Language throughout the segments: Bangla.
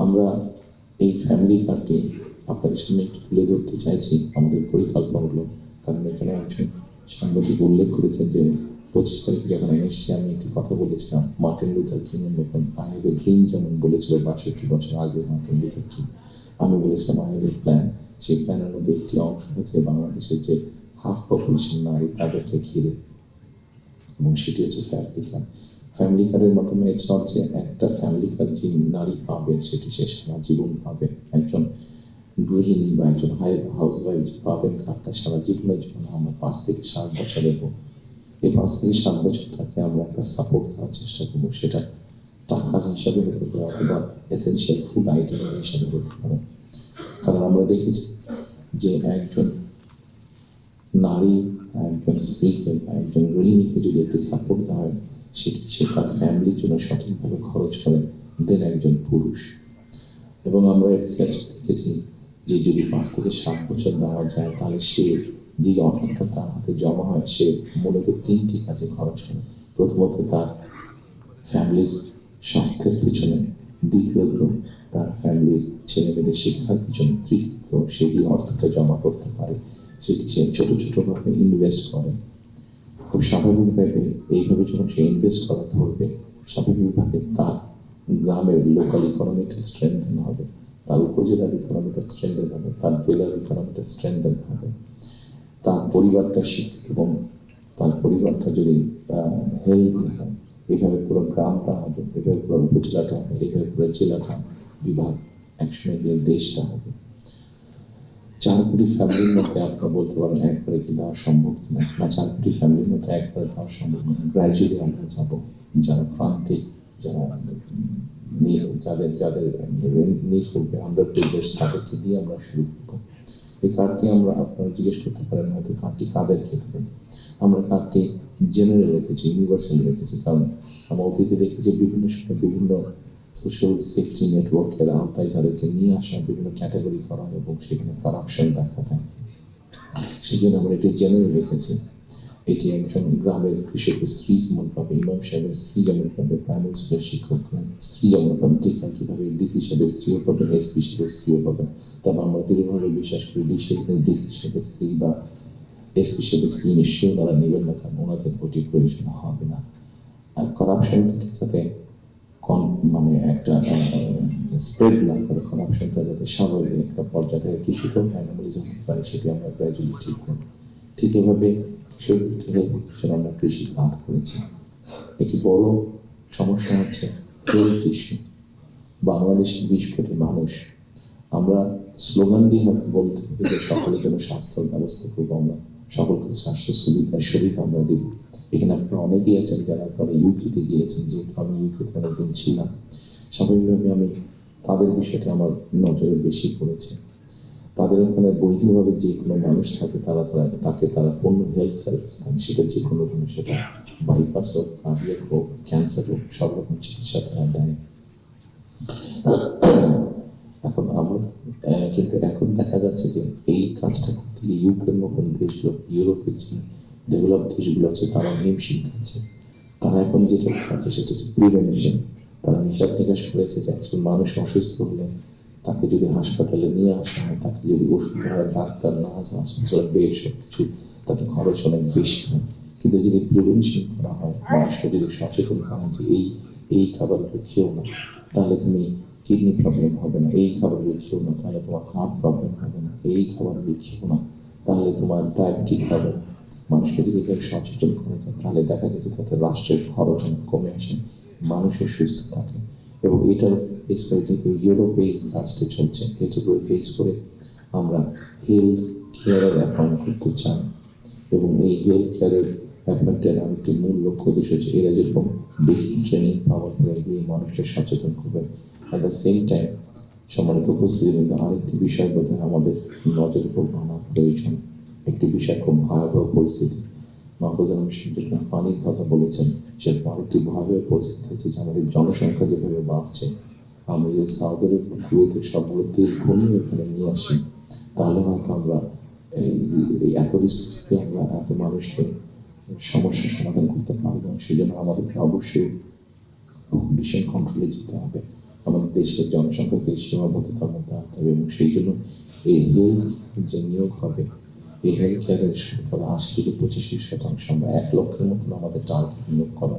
আমরা এই ফ্যামিলি কার্ডটি আপনাদের সামনে একটু তুলে ধরতে চাইছি আমাদের পরিকল্পনাগুলো, কারণ এখানে একজন সাংবাদিক উল্লেখ করেছেন যে 25 তারিখে যখন আমি এসেছি আমি একটি কথা বলেছিলাম মার্টিন লুথার কিং এর মতন আই হ্যাভ এ ড্রিম, যেমন বলেছিল 62 বছর আগে মার্টিন লুথার কিং। আমি বলেছিলাম আই হ্যাভ এ প্ল্যান। সেই প্ল্যানের মধ্যে একটি অংশ হচ্ছে বাংলাদেশের যে হাফ পপুলেশন নারী তাদেরকে ঘিরে, এবং সেটি হচ্ছে ফ্যামিলি কার্ড। ফ্যামিলি কার্ডের মাধ্যমে এছাড়াও যে একটা ফ্যামিলি কার্ড যে নারী পাবে সেটি সে সারা জীবন পাবে। একজন গৃহিণী বা একজন হাউস ওয়াইফ যে পাবেন কার্ডটা সারা জীবনের জন্য আমরা 5 থেকে 7 বছর দেবো। এই 5 থেকে 7 বছর তাকে আমরা একটা সাপোর্ট দেওয়ার চেষ্টা করবো, সেটা টাকার হিসাবে হতে পারে অথবা এসেনশিয়াল ফুড আইটেম হিসাবে হতে পারে। কারণ আমরা দেখেছি যে একজন নারী, একজন স্ত্রীকে বা একজন গৃহিণীকে যদি একটি সাপোর্ট দেওয়া হয় সেটি সে তার ফ্যামিলির জন্য সঠিকভাবে খরচ করে দেন একজন পুরুষ। এবং আমরা রিসার্চ দেখেছি যে যদি 5 থেকে 7 বছর দেওয়া যায় তাহলে সে যে অর্থটা তার হাতে জমা হয় সে মূলত 3টি কাজে খরচ করে। প্রথমত তার ফ্যামিলির স্বাস্থ্যের পিছনে, দ্বিতীয়ত তার ফ্যামিলির ছেলেমেয়েদের শিক্ষার পিছনে, তৃতীয়ত সে যে অর্থটা জমা করতে পারে সেটি সে ছোটো ছোটোভাবে ইনভেস্ট করে। খুব স্বাভাবিকভাবে এইভাবে যখন সে ইনভেস্ট করা ধরবে স্বাভাবিকভাবে তার গ্রামের লোকাল ইকোনমিটা স্ট্রেংথেন হবে, তার উপজেলার ইকোনমিটা স্ট্রেংথেন হবে, তার জেলার ইকোনমিটা স্ট্রেংথেন হবে। তার পরিবারটা শিক্ষিত এবং তার পরিবারটা যদি হেলদি হয়, এভাবে পুরো গ্রামটা হবে, এভাবে পুরো উপজেলাটা হবে, এভাবে পুরো জেলাটা বিভাগ, একসময় গিয়ে দেশটা হবে। 4 কোটি ফ্যামিলির মধ্যে আপনারা বলতে পারেন একবারে কি দেওয়া সম্ভব কিনা, বা 4 কোটি ফ্যামিলির মধ্যে একবারে দেওয়া সম্ভব না। গ্র্যাজুয়ালি আমরা যাব, যারা প্রান্তিক, যারা যাদের যাদের নিয়ে ফুলবে আমরা প্রিভিয়াস তাদেরকে দিয়ে আমরা শুরু করবো। এই কার্ডটি আমরা আপনারা জিজ্ঞেস করতে পারেন হয়তো কার্ডটি কাদের ক্ষেত্রে। আমরা কার্ডটি জেনারেল রেখেছি, ইউনিভার্সাল রেখেছি, কারণ আমরা অতীতে দেখেছি বিভিন্ন সময় বিভিন্ন সোশ্যাল সেফটি নেটওয়ার্কের আওতায় যাদেরকে নিয়ে আসা বিভিন্ন ক্যাটাগরি করা হয় এবং সেখানে কারাপশন দেখা দেয়। সেই জন্য আমরা এটি জেনারেল রেখেছি। এটি একজন গ্রামের কৃষকের স্ত্রী যেমন পাবে, ইমাম সাহেবের স্ত্রী যেমন পাবে, প্রাইমারি স্কুলের শিক্ষক স্ত্রী যেমন পাবে, ঠিক একইভাবে ডিসি সাহেবের স্ত্রীও পাবেন, এসপি সাহেবের স্ত্রীও পাবেন। তবে আমরা দৃঢ়ভাবে বিশ্বাস করি ডিসি সাহেবের স্ত্রী বা এসপি সাহেবের স্ত্রী নিশ্চয়ই ওনারা নেবেন না, কারণ ওনাদের ওটি প্রয়োজন হবে না। আর করাপশনটাকে যাতে মানে একটা স্প্রেড না করে, করাপশনটা যাতে স্বাভাবিক একটা পর্যায়ে কিছুতে অ্যানোমালিজ হতে পারে সেটি আমরা গ্র্যাজুয়ালি ঠিক করব। ঠিক এভাবে কৃষকদেরকে হেল্প করতে আমরা কৃষি কার্ড করেছি। একটি বড় সমস্যা হচ্ছে হেলথ ইস্যু। বাংলাদেশের 20 কোটি মানুষ, আমরা স্লোগান দিয়ে হয়তো বলতে হবে যে সকলের জন্য স্বাস্থ্য ব্যবস্থা করবো, আমরা সকলকে স্বাস্থ্য সুবিধা আমরা দিব। এখানে আপনারা অনেকেই আছেন যারা আপনারা ইউকেতে গিয়েছেন, যেহেতু আমি ইউকেতে অনেকদিন ছিলাম স্বাভাবিকভাবে আমি তাদের বিষয়টি আমার নজরে বেশি পড়েছে। তাদের ওখানে বৈধভাবে যে কোনো মানুষ থাকে তাকে তারা পূর্ণ হেলথ সার্ভিস দেন, সেটা যে কোনো ধরনের, সেটা বাইপাস হোক, কার্ডিয়াক হোক, ক্যান্সার হোক, সব রকম চিকিৎসা তারা দেয়। এখন আমরা কিন্তু এখন দেখা যাচ্ছে যে এই কাজটা করতে গিয়ে ইউক্রেন মতন দেশগুলো, ইউরোপের যে ডেভেলপ দেশগুলো আছে তারা হিমশিম খাচ্ছে। তারা এখন যেটা খাচ্ছে সেটা হচ্ছে প্রিভেনশন। তারা হিসাব নিকাশ করেছে যে একজন মানুষ অসুস্থ হলে তাকে যদি হাসপাতালে নিয়ে আসা হয়, তাকে যদি ওষুধ হয়, ডাক্তার, নার্স, হাসপাতালের বেড সব কিছু, তাতে খরচ অনেক বেশি হয়। কিন্তু যদি প্রিভেনশন করা হয়, মানুষকে যদি সচেতন করা যে এই খাবারগুলো খেও না তাহলে তুমি কিডনি প্রবলেম হবে না, এই খাবারগুলো খেও না তাহলে তোমার হার্ট প্রবলেম হবে না, এই খাবারগুলো খেও না তাহলে তোমার ডায়াবেটিক হবে। মানুষকে যদি কেউ সচেতন করা যায় তাহলে দেখা গেছে তাতে রাষ্ট্রের খরচ অনেক কমে আসে, মানুষের সুস্থ থাকে। এবং এটার বেস করে যেহেতু ইউরোপে এই কাজটি চলছে, এটার বেস করে আমরা হেলথ কেয়ারের অ্যাপয়েন্ট করতে চাই। এবং এই হেলথ কেয়ারের অ্যাপয়েন্টের আরেকটি মূল লক্ষ্য উদ্দেশ্য হচ্ছে এরা যেরকম বেসিক ট্রেনিং পাওয়ার পরে দিয়ে মানুষকে সচেতন করবে, অ্যাট দ্য সেম টাইম সম্মানিত উপস্থিতি কিন্তু আরেকটি বিষয় বোধহয় আমাদের নজরে খুব আনা প্রয়োজন। একটি বিষয় খুব ভয়াবহ পরিস্থিতি, মাহফুজুল যেটা পানির কথা বলেছেন, সেরকম আরেকটি ভয়াবহ পরিস্থিতি হচ্ছে যে আমাদের জনসংখ্যা যেভাবে বাড়ছে, আমরা যে সৌদি আরব, কুয়েতে সবগুলো তেল খনিও এখানে নিয়ে আসি, তাহলে হয়তো আমরা এই এত রিসোর্সকে আমরা এত মানুষকে সমস্যার সমাধান করতে পারবো। সেই জন্য আমাদেরকে অবশ্যই মিশন কন্ট্রোলে যেতে হবে। আমাদের দেশের জনসংখ্যাকে সীমাবদ্ধতার মধ্যে আনতে হবে এবং সেই জন্য এই হেলথ যে নিয়োগ হবে, এই হেলথ কেয়ারের শতকরা 80 থেকে 85% আমরা 1 লক্ষের মতন আমাদের টার্গেট নিয়োগ করা।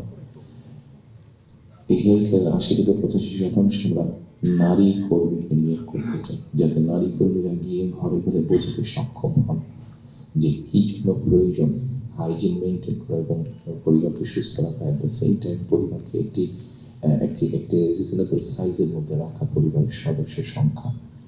এই হেলথ কেয়ার 80 থেকে 85% আমরা নারী কর্মীকে নিয়োগ করতে চাই, যাতে নারী কর্মীরা গিয়ে ঘরে ঘরে বোঝাতে সক্ষম হন যে কি জন্য প্রয়োজন হাইজিন মেনটেন করা এবং পরিবারকে সুস্থ রাখা, অ্যাট দ্য সেম টাইম পরিবারকে একটি রিজনেবল সাইজের মধ্যে রাখা পরিবারের সদস্যের সংখ্যা।